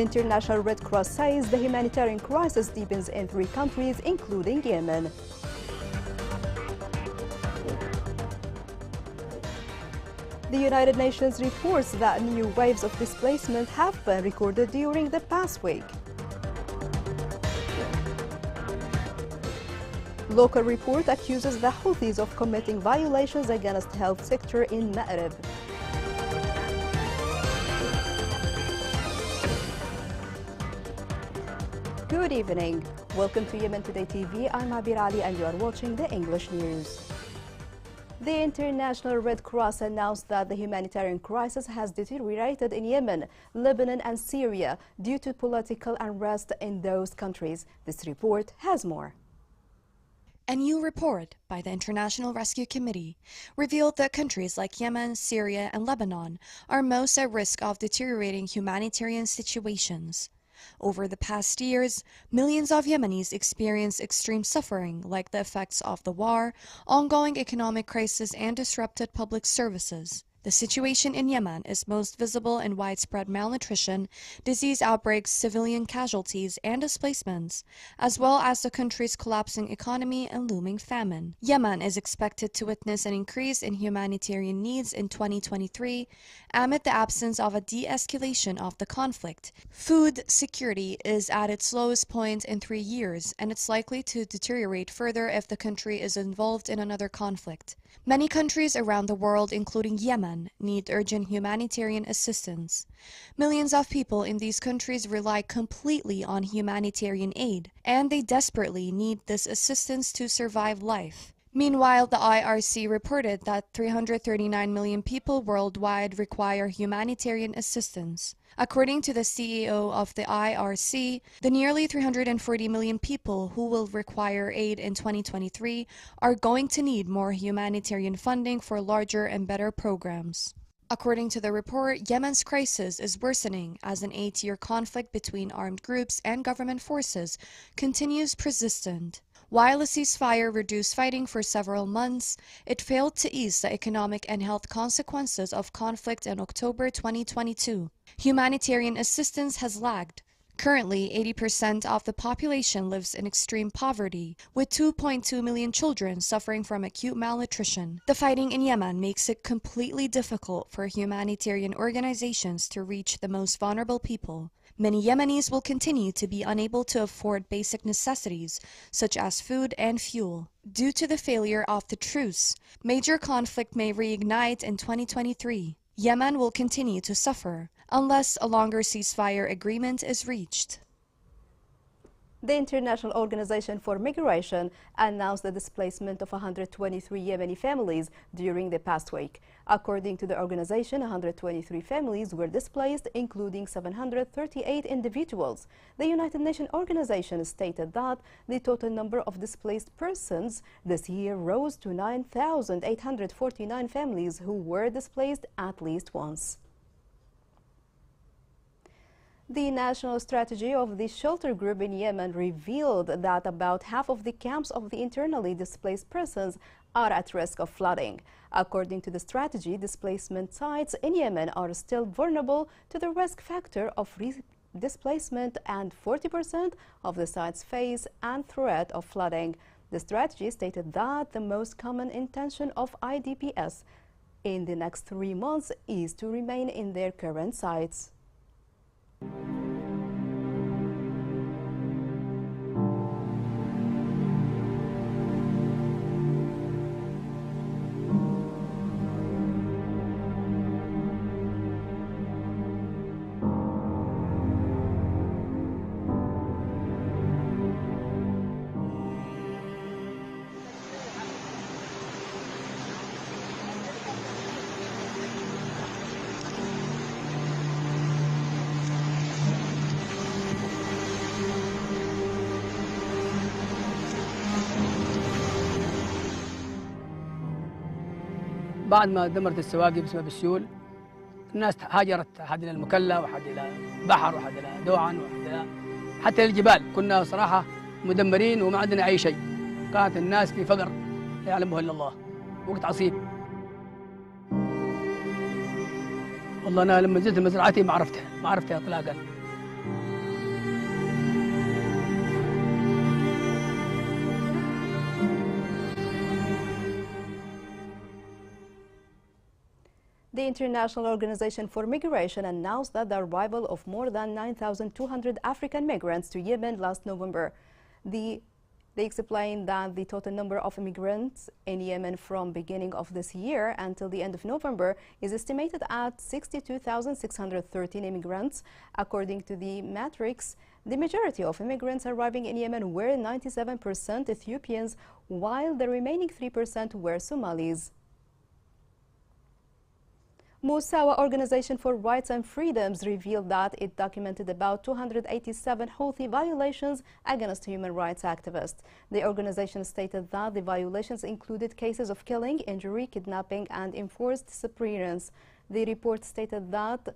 International Red Cross says the humanitarian crisis deepens in 3 countries, including Yemen. The United Nations reports that new waves of displacement have been recorded during the past week. Local report accuses the Houthis of committing violations against health sector in Ma'rib. Good evening. Welcome to Yemen Today TV. I'm Abir Ali and you are watching the English news. The International Red Cross announced that the humanitarian crisis has deteriorated in Yemen, Lebanon and Syria due to political unrest in those countries. This report has more. A new report by the International Rescue Committee revealed that countries like Yemen, Syria and Lebanon are most at risk of deteriorating humanitarian situations. Over the past years, millions of Yemenis experience extreme suffering like the effects of the war, ongoing economic crisis and disrupted public services. The situation in Yemen is most visible in widespread malnutrition, disease outbreaks, civilian casualties, and displacements, as well as the country's collapsing economy and looming famine. Yemen is expected to witness an increase in humanitarian needs in 2023 amid the absence of a de-escalation of the conflict. Food security is at its lowest point in 3 years, and it's likely to deteriorate further if the country is involved in another conflict. Many countries around the world, including Yemen, need urgent humanitarian assistance. Millions of people in these countries rely completely on humanitarian aid, and they desperately need this assistance to survive life. Meanwhile, the IRC reported that 339 million people worldwide require humanitarian assistance. According to the CEO of the IRC, the nearly 340 million people who will require aid in 2023 are going to need more humanitarian funding for larger and better programs. According to the report, Yemen's crisis is worsening as an 8-year conflict between armed groups and government forces continues persistent. While a ceasefire reduced fighting for several months, it failed to ease the economic and health consequences of conflict in October 2022. Humanitarian assistance has lagged. Currently, 80% of the population lives in extreme poverty, with 2.2 million children suffering from acute malnutrition. The fighting in Yemen makes it completely difficult for humanitarian organizations to reach the most vulnerable people. Many Yemenis will continue to be unable to afford basic necessities, such as food and fuel. Due to the failure of the truce, major conflict may reignite in 2023. Yemen will continue to suffer unless a longer ceasefire agreement is reached. The International Organization for Migration announced the displacement of 123 Yemeni families during the past week. According to the organization, 123 families were displaced, including 738 individuals. The United Nations organization stated that the total number of displaced persons this year rose to 9,849 families who were displaced at least once. The national strategy of the shelter group in Yemen revealed that about half of the camps of the internally displaced persons are at risk of flooding. According to the strategy, displacement sites in Yemen are still vulnerable to the risk factor of displacement, and 40% of the sites face a threat of flooding. The strategy stated that the most common intention of IDPs in the next 3 months is to remain in their current sites. بعد ما دمرت السواقي بسبب السيول، الناس هاجرت، حد إلى المكلا وحد إلى بحر وحد إلى دوعا وحد إلى حتى الجبال. كنا صراحة مدمرين وما عندنا أي شيء. كانت الناس في فقر لا يعلمه إلا الله، وقت عصيب. والله أنا لما نزلت مزرعتي ما عرفتها إطلاقا. The International Organization for Migration announced that the arrival of more than 9,200 African migrants to Yemen last November. They explained that the total number of immigrants in Yemen from beginning of this year until the end of November is estimated at 62,613 immigrants. According to the matrix, the majority of immigrants arriving in Yemen were 97% Ethiopians, while the remaining 3% were Somalis. Musawa Organization for Rights and Freedoms revealed that it documented about 287 Houthi violations against human rights activists. The organization stated that the violations included cases of killing, injury, kidnapping, and enforced disappearance. The report stated that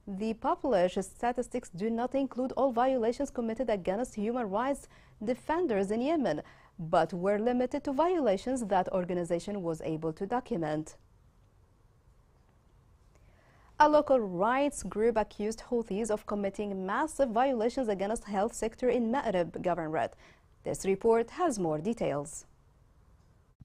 the published statistics do not include all violations committed against human rights defenders in Yemen, but were limited to violations that organization was able to document. A local rights group accused Houthis of committing massive violations against the health sector in Ma'rib Governorate. This report has more details.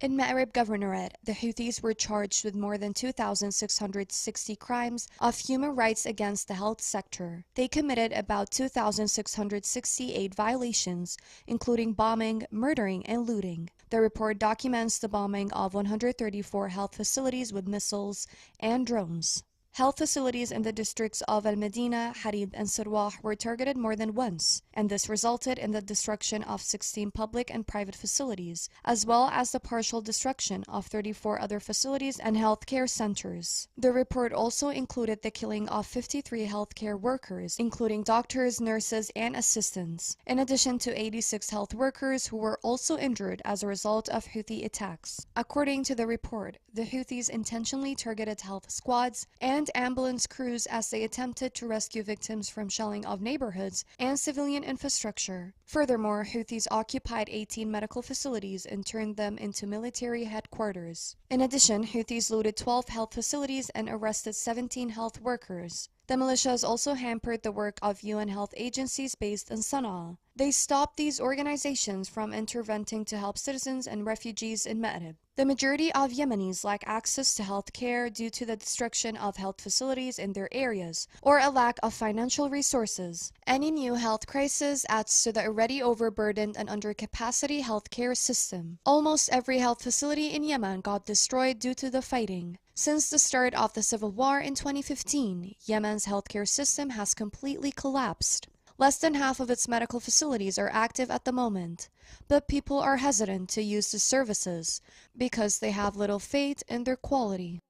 In Ma'rib Governorate, the Houthis were charged with more than 2,660 crimes of human rights against the health sector. They committed about 2,668 violations, including bombing, murdering, and looting. The report documents the bombing of 134 health facilities with missiles and drones. Health facilities in the districts of Al-Medina, Harid, and Sirwah were targeted more than once, and this resulted in the destruction of 16 public and private facilities, as well as the partial destruction of 34 other facilities and healthcare centers. The report also included the killing of 53 healthcare workers, including doctors, nurses, and assistants, in addition to 86 health workers who were also injured as a result of Houthi attacks. According to the report, the Houthis intentionally targeted health squads and ambulance crews as they attempted to rescue victims from shelling of neighborhoods and civilian infrastructure. Furthermore, Houthis occupied 18 medical facilities and turned them into military headquarters. In addition, Houthis looted 12 health facilities and arrested 17 health workers. The militias also hampered the work of UN health agencies based in Sana'a. They stopped these organizations from intervening to help citizens and refugees in Ma'rib. The majority of Yemenis lack access to health care due to the destruction of health facilities in their areas or a lack of financial resources. Any new health crisis adds to the already overburdened and undercapacity healthcare system. Almost every health facility in Yemen got destroyed due to the fighting. Since the start of the civil war in 2015, Yemen's healthcare system has completely collapsed. Less than half of its medical facilities are active at the moment, but people are hesitant to use the services because they have little faith in their quality.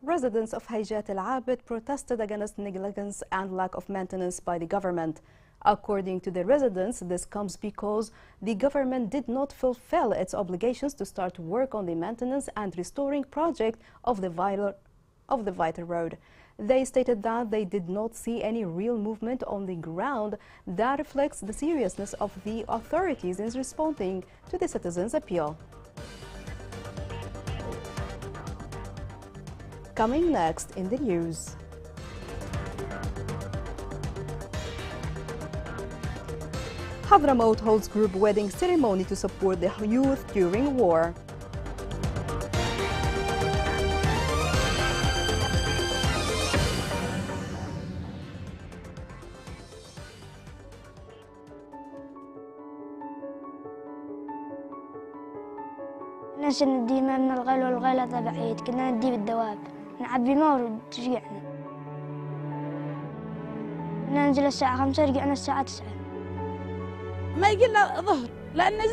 Residents of Hayjat al-Abid protested against negligence and lack of maintenance by the government. According to the residents, this comes because the government did not fulfill its obligations to start work on the maintenance and restoring project of the vital road. They stated that they did not see any real movement on the ground that reflects the seriousness of the authorities in responding to the citizens' appeal. Coming next in the news. Hadramaut holds group wedding ceremony to support the youth during war. نشن نديمه من الغل والغلظة بعيد، كنا ندي بالدواب نعبي ماء وترجعنا. كنا ننزل الساعة 5 رجعنا الساعة 9. ما يجي لنا ظهر لأنه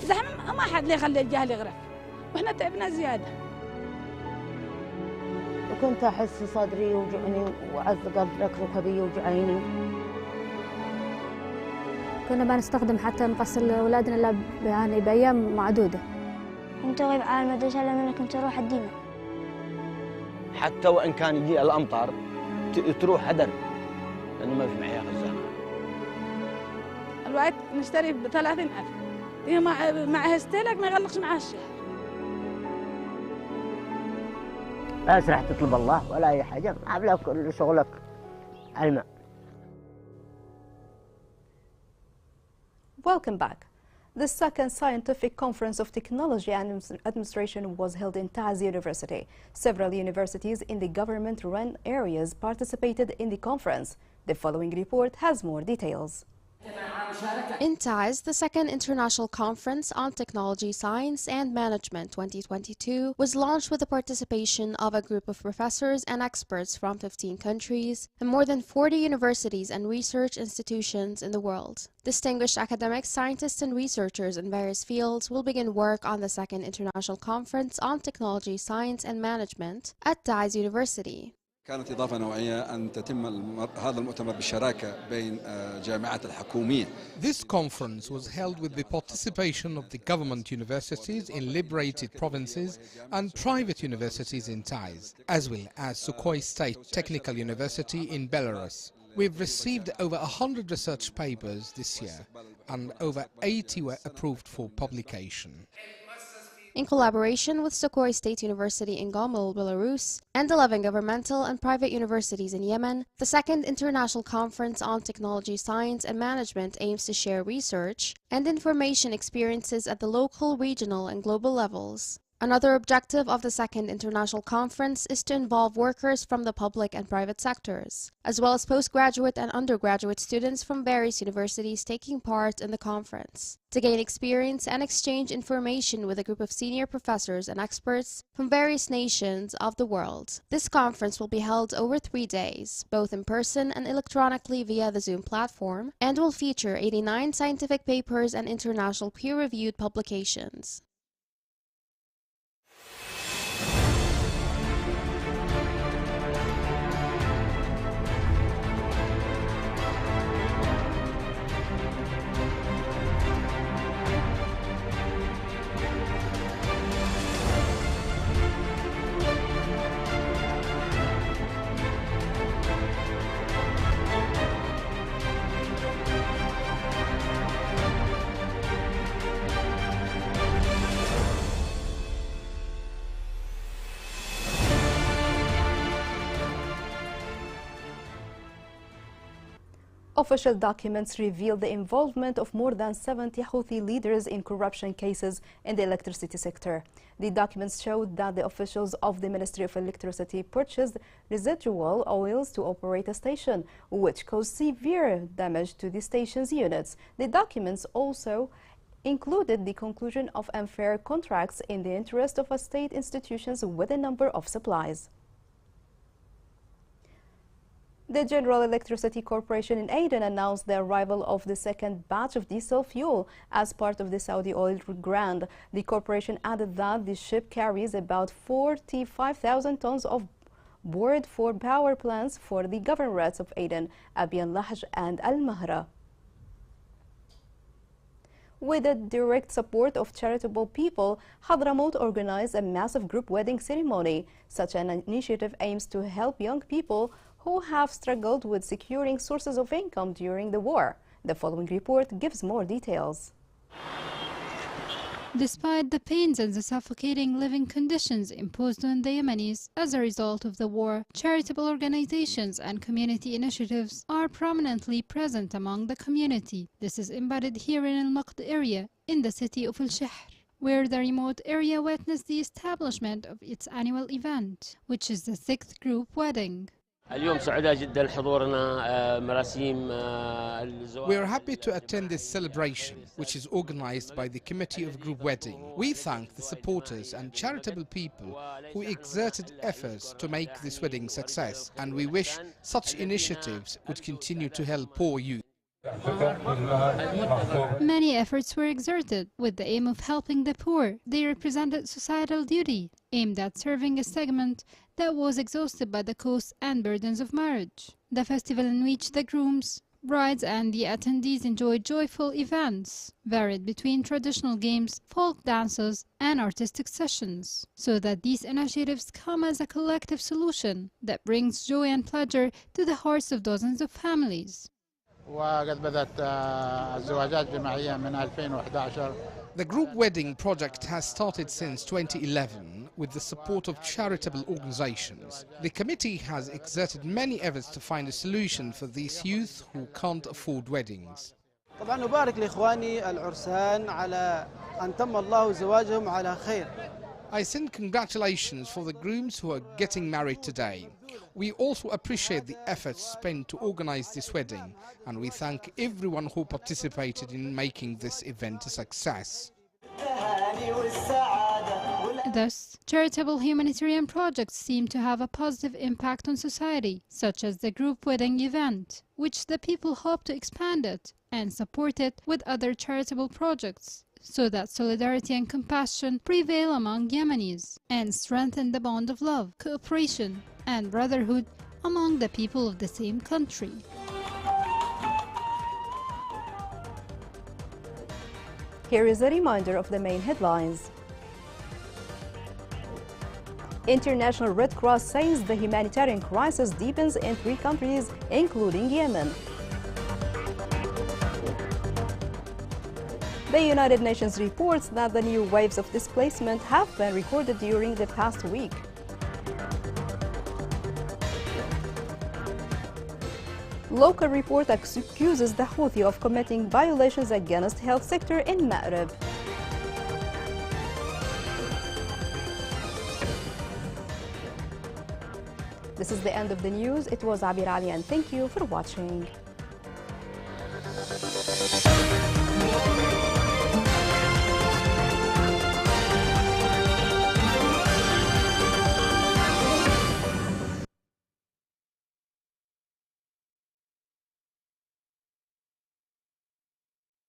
زحمة ما حد يخلي الجهل يغرق وإحنا تعبنا زيادة. وكنت أحس صدري يوجعني وعز قلبك ركبي يوجعيني. كنا ما نستخدم حتى نغسل أولادنا إلا يعني بأيام معدودة. كنت أغيب على المدرسة لأن كنت أروح الديمة. حتى وإن كان يجي الأمطار تروح هدر لأنه ما في معي خزانة. الوقت نشتري ب30,000 هي معها استهلاك ما يغلقش معها الشهر. بس راح تطلب الله ولا أي حاجة، عاملة كل شغلك على الماء. Welcome back. The second Scientific Conference of Technology and Administration was held in Taz University. Several universities in the government-run areas participated in the conference. The following report has more details. In Taz, the second International Conference on Technology, Science and Management 2022 was launched with the participation of a group of professors and experts from 15 countries and more than 40 universities and research institutions in the world. Distinguished academics, scientists and researchers in various fields will begin work on the second International Conference on Technology, Science and Management at Taz University. كانت إضافة نوعية أن تتم هذا المؤتمر بالشراكة بين جامعات الحكومية. This conference was held with the participation of the government universities in liberated provinces and private universities in Taiz, as well as Sukhoi State Technical University in Belarus. We've received over 100 research papers this year, and over 80 were approved for publication. In collaboration with Sukhoi State University in Gomel, Belarus, and 11 governmental and private universities in Yemen, the second International Conference on Technology, Science and Management aims to share research and information experiences at the local, regional, and global levels. Another objective of the second international conference is to involve workers from the public and private sectors, as well as postgraduate and undergraduate students from various universities taking part in the conference, to gain experience and exchange information with a group of senior professors and experts from various nations of the world. This conference will be held over 3 days, both in person and electronically via the Zoom platform, and will feature 89 scientific papers and international peer-reviewed publications. Official documents reveal the involvement of more than 70 Houthi leaders in corruption cases in the electricity sector. The documents showed that the officials of the Ministry of Electricity purchased residual oils to operate a station, which caused severe damage to the station's units. The documents also included the conclusion of unfair contracts in the interest of state institutions with a number of supplies. The General Electricity Corporation in Aden announced the arrival of the second batch of diesel fuel as part of the Saudi oil grant. The corporation added that the ship carries about 45,000 tons of board for power plants for the governorates of Aden, Abyan Lahj and Al Mahra. With the direct support of charitable people, Hadramaut organized a massive group wedding ceremony. Such an initiative aims to help young people who have struggled with securing sources of income during the war. The following report gives more details. Despite the pains and the suffocating living conditions imposed on the Yemenis as a result of the war, charitable organizations and community initiatives are prominently present among the community. This is embodied here in Al Maqd area in the city of Al Shahr, where the remote area witnessed the establishment of its annual event, which is the 6th group wedding. We are happy to attend this celebration, which is organized by the Committee of Group Wedding. We thank the supporters and charitable people who exerted efforts to make this wedding success, and we wish such initiatives would continue to help poor youth. Many efforts were exerted with the aim of helping the poor. They represented societal duty aimed at serving a segment that was exhausted by the costs and burdens of marriage. The festival in which the grooms, brides and the attendees enjoyed joyful events varied between traditional games, folk dances and artistic sessions, so that these initiatives come as a collective solution that brings joy and pleasure to the hearts of dozens of families. The group wedding project has started since 2011 with the support of charitable organizations. The committee has exerted many efforts to find a solution for these youth who can't afford weddings. طبعا نبارك لإخواني العرسان على أن تم الله زواجهم على خير. I send congratulations for the grooms who are getting married today. We also appreciate the efforts spent to organize this wedding, and we thank everyone who participated in making this event a success. Thus, charitable humanitarian projects seem to have a positive impact on society, such as the group wedding event, which the people hope to expand it and support it with other charitable projects, so that solidarity and compassion prevail among Yemenis and strengthen the bond of love, cooperation, and brotherhood among the people of the same country. Here is a reminder of the main headlines. International Red Cross says the humanitarian crisis deepens in 3 countries, including Yemen. The United Nations reports that the new waves of displacement have been recorded during the past week. Local report accuses the Houthi of committing violations against health sector in Ma'rib. This is the end of the news. It was Abir Ali, and thank you for watching.